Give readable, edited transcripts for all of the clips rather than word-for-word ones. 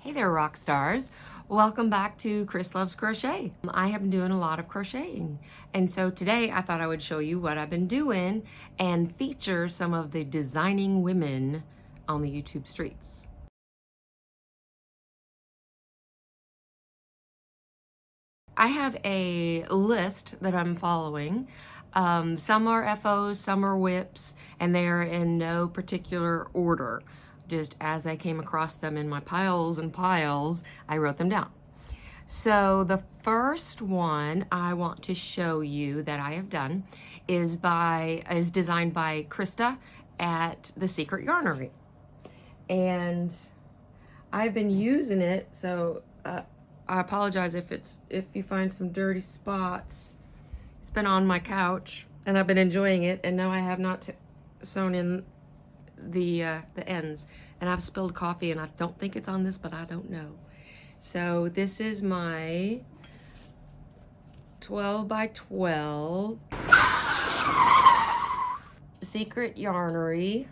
Hey there, rock stars. Welcome back to Kris Loves Crochet. I have been doing a lot of crocheting, and so today I thought I would show you what I've been doing and feature some of the designing women on the YouTube streets. I have a list that I'm following. Some are FOs, some are whips, and they are in no particular order. Just as I came across them in my piles and piles, I wrote them down. So the first one I want to show you that I have done is designed by Christa at The Secret Yarnery. And I've been using it, so I apologize if you find some dirty spots. It's been on my couch and I've been enjoying it, and now I have not sewn in the ends, and I've spilled coffee, and I don't think it's on this, but I don't know. So this is my 12 by 12 Secret Yarnery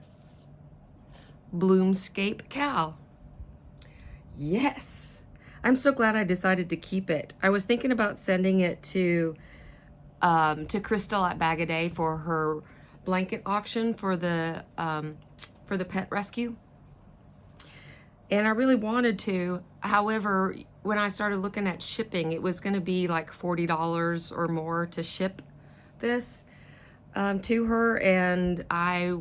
Bloomscape Cow. Yes, I'm so glad I decided to keep it. I was thinking about sending it to Crystal at Bag a Day for her blanket auction for the pet rescue, and I really wanted to. However, when I started looking at shipping, it was going to be like $40 or more to ship this to her, and I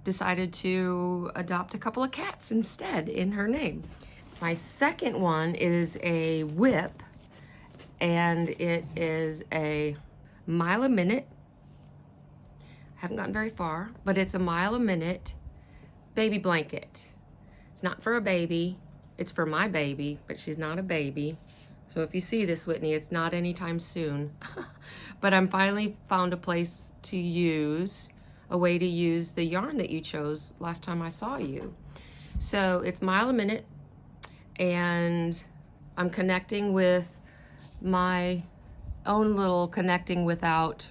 decided to adopt a couple of cats instead in her name. My second one is a whip, and it is a mile a minute. Haven't gotten very far, but it's a mile a minute baby blanket. It's not for a baby, it's for my baby, but she's not a baby. So if you see this, Whitney, it's not anytime soon. But I'm finally found a place to use, a way to use the yarn that you chose last time I saw you. So it's mile a minute, and I'm connecting with my own little connecting without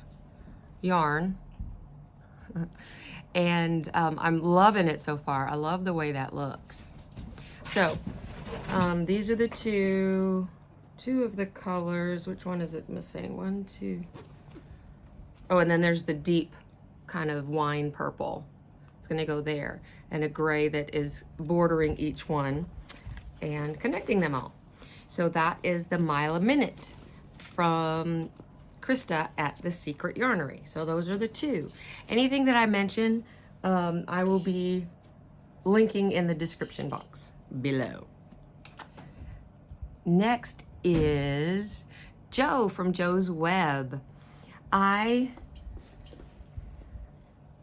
yarn. And I'm loving it so far. I love the way that looks. So these are the two of the colors. Which one is it missing? One, two. Oh, and then there's the deep kind of wine purple. It's going to go there, and a gray that is bordering each one and connecting them all. So that is the mile a minute from Christa at The Secret Yarnery. So those are the two. Anything that I mention, I will be linking in the description box below. Next is Joe from Joe's Web. I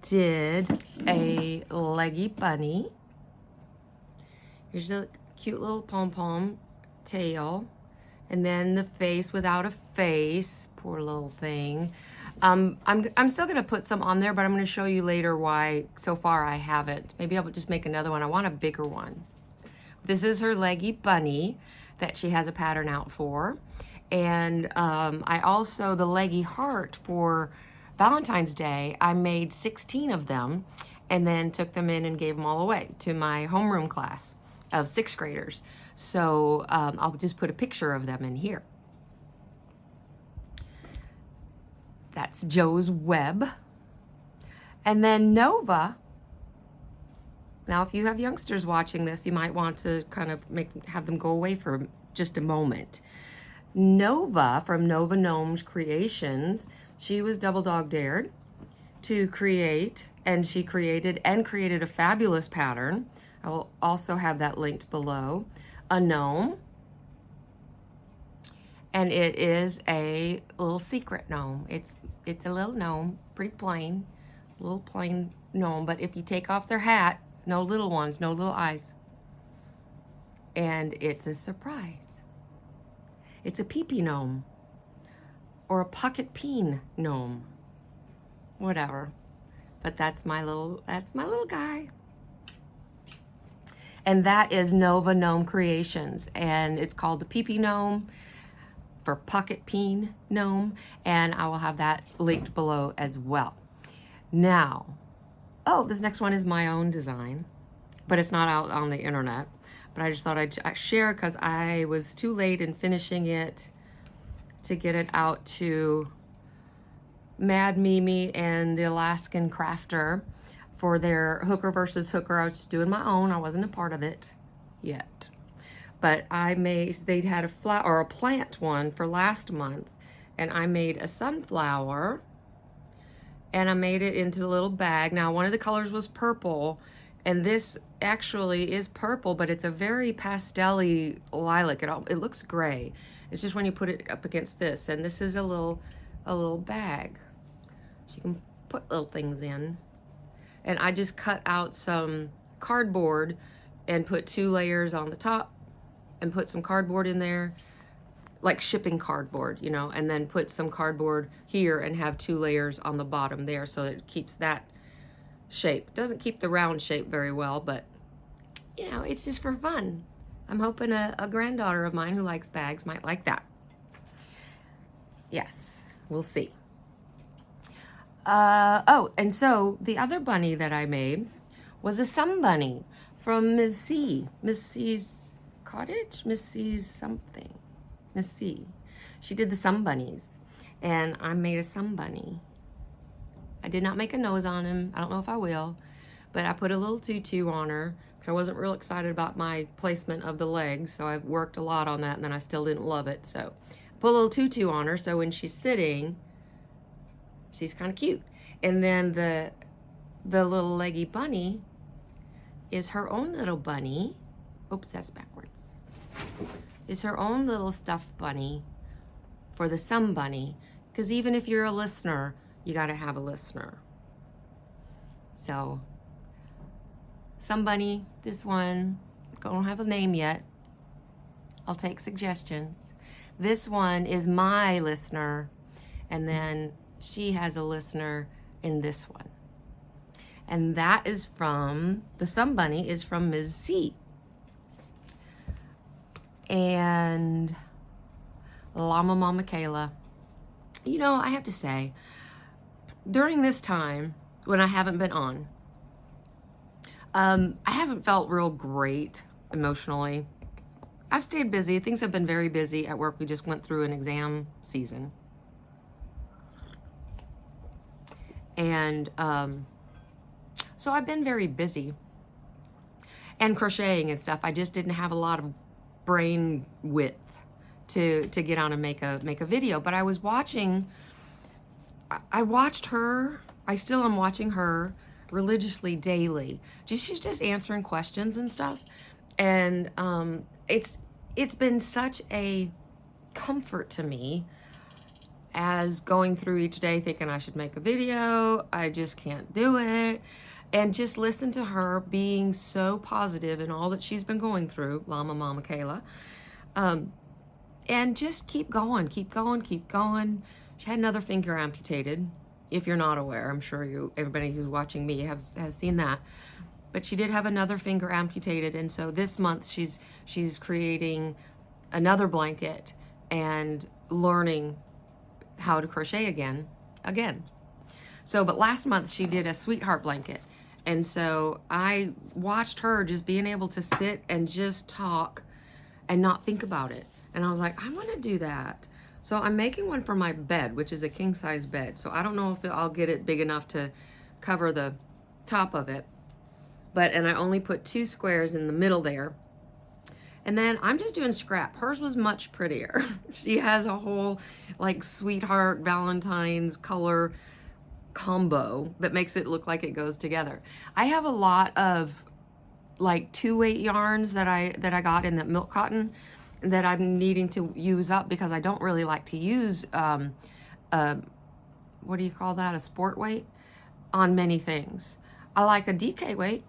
did a leggy bunny. Here's a cute little pom-pom tail, and then the face without a face. Poor little thing. I'm still gonna put some on there, but I'm gonna show you later why so far I haven't. Maybe I'll just make another one. I want a bigger one. This is her leggy bunny that she has a pattern out for. And I also, the leggy heart for Valentine's Day, I made 16 of them and then took them in and gave them all away to my homeroom class of 6th graders. So I'll just put a picture of them in here. That's Joe's Web. And then Nova. Now, if you have youngsters watching this, you might want to kind of have them go away for just a moment. Nova from Nova Gnomes Creations, she was double dog dared to create, and she created a fabulous pattern. I will also have that linked below. A gnome. And it is a little secret gnome. It's a little gnome, pretty plain, little plain gnome. But if you take off their hat, no little ones, no little eyes. And it's a surprise. It's a pee-pee gnome, or a pocket peen gnome, whatever. But that's my little guy. And that is Nova Gnome Creations, and it's called the pee-pee gnome for pocket peen gnome, and I will have that linked below as well. Now, oh, this next one is my own design, but it's not out on the internet. but I just thought I'd share because I was too late in finishing it to get it out to Mad Mimi and the Alaskan Crafter for their hooker versus hooker. I was just doing my own. I wasn't a part of it yet. But they had a plant one for last month, and I made a sunflower, and I made it into a little bag. Now, one of the colors was purple, and this actually is purple, but it's a very pastel-y lilac. It looks gray. It's just when you put it up against this, and this is a little bag. You can put little things in. And I just cut out some cardboard and put 2 layers on the top and put some cardboard in there, like shipping cardboard, you know, and then put some cardboard here and have 2 layers on the bottom there so that it keeps that shape. Doesn't keep the round shape very well, but, you know, it's just for fun. I'm hoping a granddaughter of mine who likes bags might like that. Yes, we'll see. And so the other bunny that I made was a sun bunny from Missy. Missy's cottage? Missy's something. Missy. She did the sun bunnies, and I made a sun bunny. I did not make a nose on him. I don't know if I will, but I put a little tutu on her because I wasn't real excited about my placement of the legs, so I worked a lot on that, and then I still didn't love it. So I put a little tutu on her, so when she's sitting, she's kind of cute. And then the little leggy bunny is her own little bunny. Oops, that's backwards. Is her own little stuffed bunny for the sun bunny, because even if you're a listener, you got to have a listener. So sun bunny, this one, don't have a name yet. I'll take suggestions. This one is my listener, and then she has a listener in this one. And that is from, the sun bunny is from Ms. C. And Llama Mama Kayla. You know, I have to say, during this time, when I haven't been on, I haven't felt real great emotionally. I've stayed busy. Things have been very busy at work. We just went through an exam season. And so I've been very busy and crocheting and stuff. I just didn't have a lot of brain width to get on and make a video. But I was watching, I watched her, I still am watching her religiously daily. She's just answering questions and stuff. And it's been such a comfort to me as going through each day thinking I should make a video. I just can't do it. And just listen to her being so positive in all that she's been going through, Llama Mama Kayla. And just keep going, keep going, keep going. She had another finger amputated, if you're not aware. I'm sure everybody who's watching me has seen that. But she did have another finger amputated, and so this month she's creating another blanket and learning how to crochet again. So, but last month she did a sweetheart blanket. And so I watched her just being able to sit and just talk and not think about it. And I was like, I want to do that. So I'm making one for my bed, which is a king size bed. So I don't know if I'll get it big enough to cover the top of it. And I only put 2 squares in the middle there. And then I'm just doing scrap. Hers was much prettier. She has a whole like sweetheart Valentine's color combo that makes it look like it goes together. I have a lot of like 2-weight yarns that I got in that milk cotton that I'm needing to use up because I don't really like to use what do you call that, a sport weight on many things. I like a DK weight,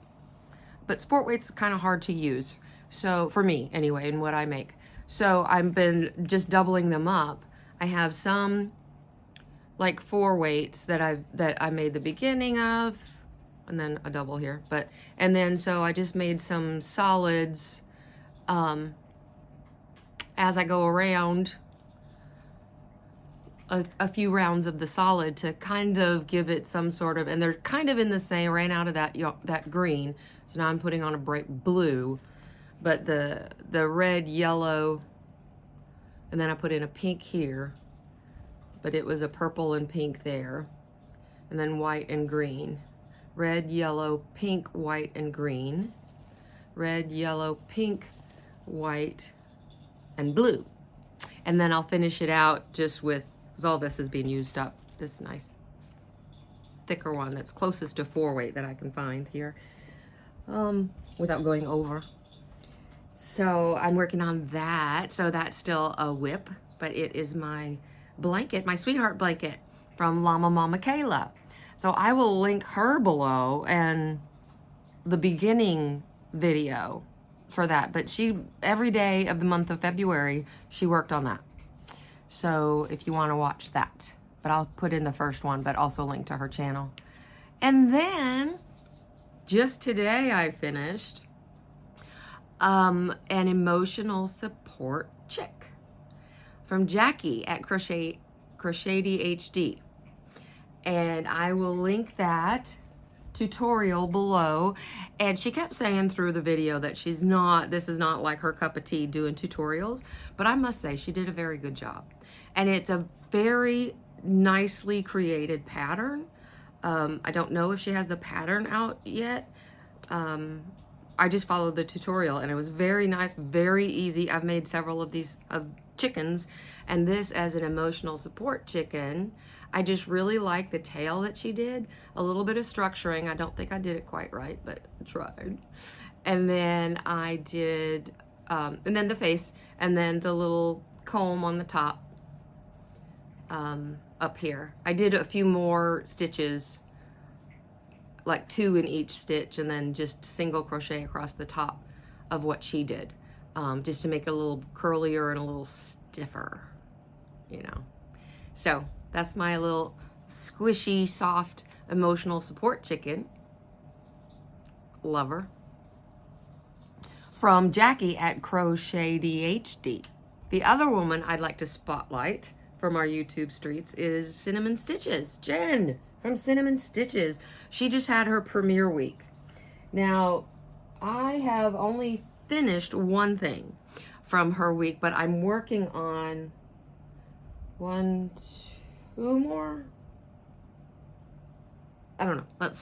but sport weight's kind of hard to use. So for me anyway, in what I make. So I've been just doubling them up. I have some like 4 weights that I made the beginning of, and then a double here. And then so I just made some solids as I go around a few rounds of the solid to kind of give it some sort of, and they're kind of in the same, ran out of that green. So now I'm putting on a bright blue but the red, yellow, and then I put in a pink here, but it was a purple and pink there, and then white and green. Red, yellow, pink, white, and green. Red, yellow, pink, white, and blue. And then I'll finish it out just with, because all this is being used up, this nice thicker one that's closest to 4-weight that I can find here, without going over. So I'm working on that. So that's still a whip, but it is my blanket, my sweetheart blanket from Llama Mama Kayla. So I will link her below and the beginning video for that. But she, every day of the month of February, she worked on that. So if you want to watch that, but I'll put in the first one, but also link to her channel. And then just today I finished an emotional support chick from Jackie at Crochet DHD. And I will link that tutorial below. And she kept saying through the video that this is not like her cup of tea doing tutorials, but I must say she did a very good job. And it's a very nicely created pattern. I don't know if she has the pattern out yet. I just followed the tutorial and it was very nice, very easy. I've made several of these chickens, and this as an emotional support chicken. I just really like the tail that she did. A little bit of structuring. I don't think I did it quite right, but I tried. And then I did, and then the face, and then the little comb on the top up here. I did a few more stitches, like 2 in each stitch, and then just single crochet across the top of what she did, just to make it a little curlier and a little stiffer, you know. So that's my little squishy, soft, emotional support chicken. Love her. From Jackie at Crochet DHD. The other woman I'd like to spotlight from our YouTube streets is Cinnamon Stitches. Jen from Cinnamon Stitches. She just had her premiere week. Now, I have only finished one thing from her week, but I'm working on 1, 2 more. I don't know. Let's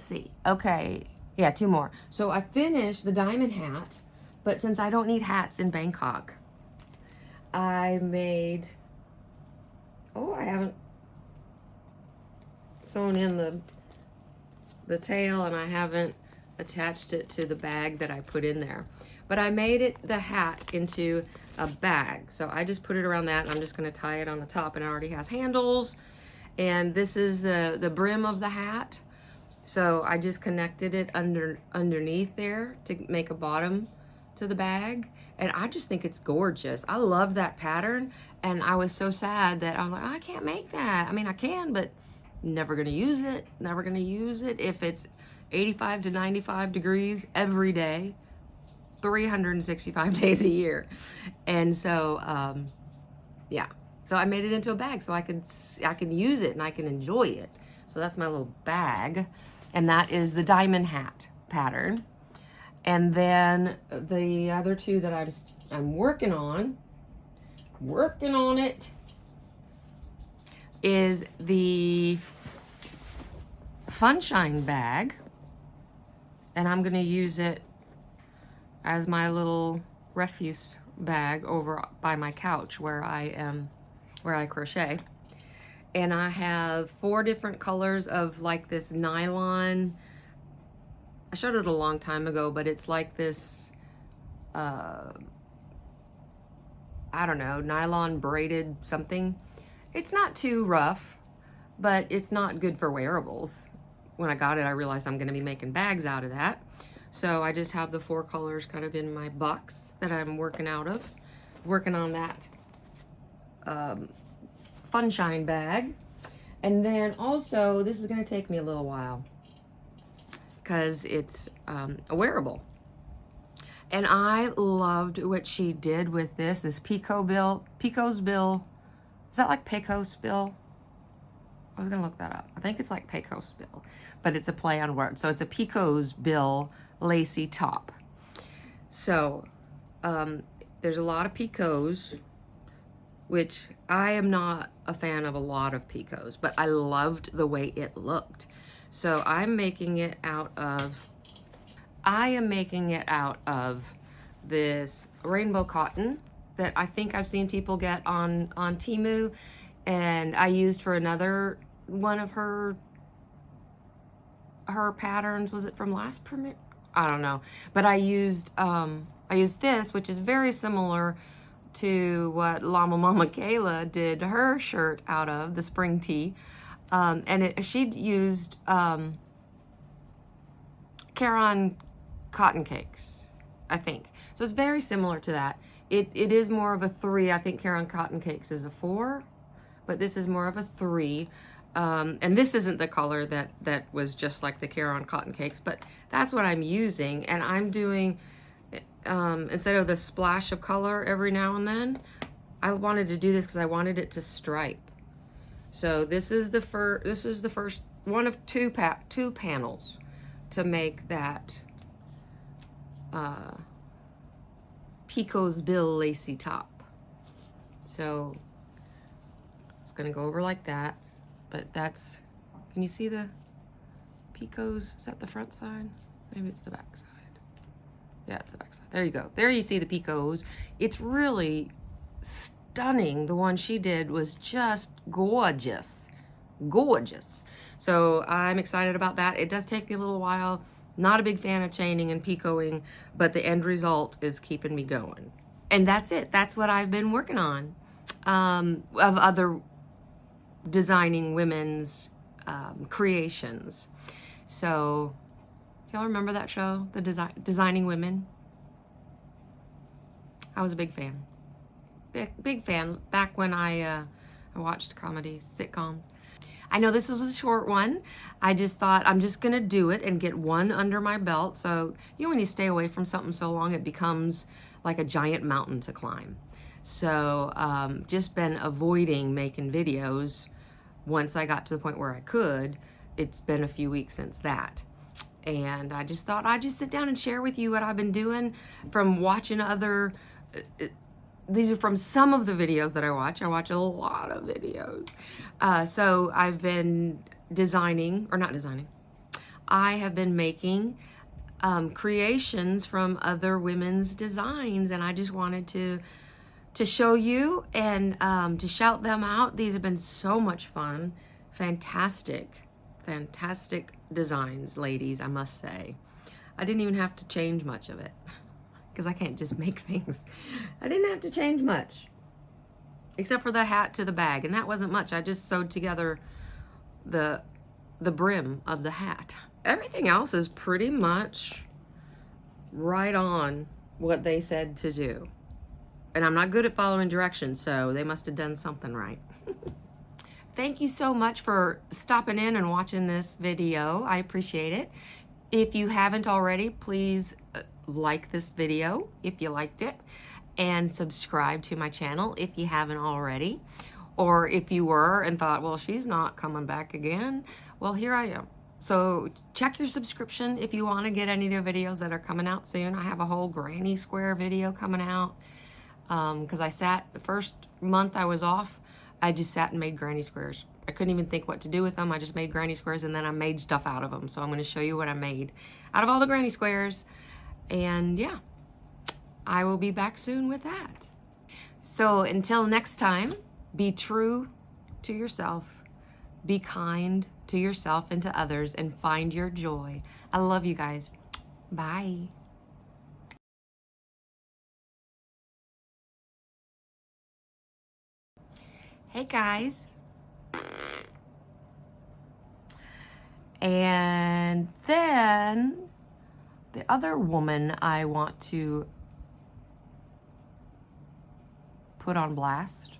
see. Okay. Yeah, 2 more. So I finished the diamond hat, but since I don't need hats in Bangkok, I made, I haven't sewn in the tail, and I haven't attached it to the bag that I put in there. But I made the hat into a bag. So I just put it around that, and I'm just going to tie it on the top, and it already has handles. And this is the brim of the hat. So I just connected it underneath there to make a bottom to the bag. And I just think it's gorgeous. I love that pattern. And I was so sad that I'm like, I can't make that. I mean, I can, but never going to use it. Never going to use it if it's 85 to 95 degrees every day, 365 days a year. And so, yeah. So I made it into a bag so I can use it and I can enjoy it. So that's my little bag. And that is the diamond hat pattern. And then the other 2 that I'm working on it, is the Funshine bag. And I'm going to use it as my little refuse bag over by my couch where I crochet. And I have 4 different colors of like this nylon. I showed it a long time ago, but it's like this, I don't know, nylon braided something. It's not too rough, but it's not good for wearables. When I got it, I realized I'm going to be making bags out of that. So I just have the 4 colors kind of in my box that I'm working out of. Working on that Funshine bag. And then also, this is going to take me a little while because it's a wearable. And I loved what she did with this Picos Bill. Is that like Picos Bill? I was going to look that up. I think it's like Picos Bill, but it's a play on words. So it's a Picos Bill lacy top. So there's a lot of Picos, which I am not a fan of a lot of Picos, but I loved the way it looked. So I am making it out of this rainbow cotton that I think I've seen people get on Temu, and I used for another one of her patterns. Was it from last premiere? I don't know, but I used this, which is very similar to what Llama Mama Kayla did her shirt out of, the spring tee, and she'd used Caron cotton cakes, I think. So it's very similar to that. It is more of a 3. I think Caron cotton cakes is a 4, but this is more of a 3. And this isn't the color that was just like the Caron cotton cakes, but that's what I'm using. And I'm doing, instead of the splash of color every now and then, I wanted to do this because I wanted it to stripe. So this is the first one of two panels to make that Picos Bill lacy top. So it's gonna go over like that, but that's, can you see the Picos? Is that the front side? Maybe it's the back side. Yeah, it's the back side. There you go. There you see the Picos. It's really stunning. The one she did was just gorgeous. Gorgeous. So I'm excited about that. It does take me a little while. Not a big fan of chaining and picoing, but the end result is keeping me going. And that's it. That's what I've been working on. Of other designing women's creations. So, do y'all remember that show, the Designing Women? I was a big fan. Big fan back when I watched comedies, sitcoms. I know this was a short one. I just thought I'm just gonna do it and get one under my belt. So, when you stay away from something so long, it becomes like a giant mountain to climb. So, just been avoiding making videos. Once I got to the point where I could, it's been a few weeks since that. And I just thought I'd just sit down and share with you what I've been doing from watching other, these are from some of the videos that I watch. I watch a lot of videos. So I've been I have been making creations from other women's designs, and I just wanted to show you and to shout them out. These have been so much fun. Fantastic designs, ladies, I must say. I didn't even have to change much of it because I can't just make things. I didn't have to change much except for the hat to the bag, and that wasn't much. I just sewed together the brim of the hat. Everything else is pretty much right on what they said to do. And I'm not good at following directions, so they must have done something right. Thank you so much for stopping in and watching this video. I appreciate it. If you haven't already, please like this video if you liked it, and subscribe to my channel if you haven't already. Or if you were and thought, well, she's not coming back again, well, here I am. So check your subscription if you want to get any of the videos that are coming out soon. I have a whole granny square video coming out. Because the first month I was off, I just sat and made granny squares. I couldn't even think what to do with them. I just made granny squares, and then I made stuff out of them. So I'm going to show you what I made out of all the granny squares. And yeah, I will be back soon with that. So until next time, be true to yourself, be kind to yourself and to others, and find your joy. I love you guys. Bye. Hey guys. And then the other woman I want to put on blast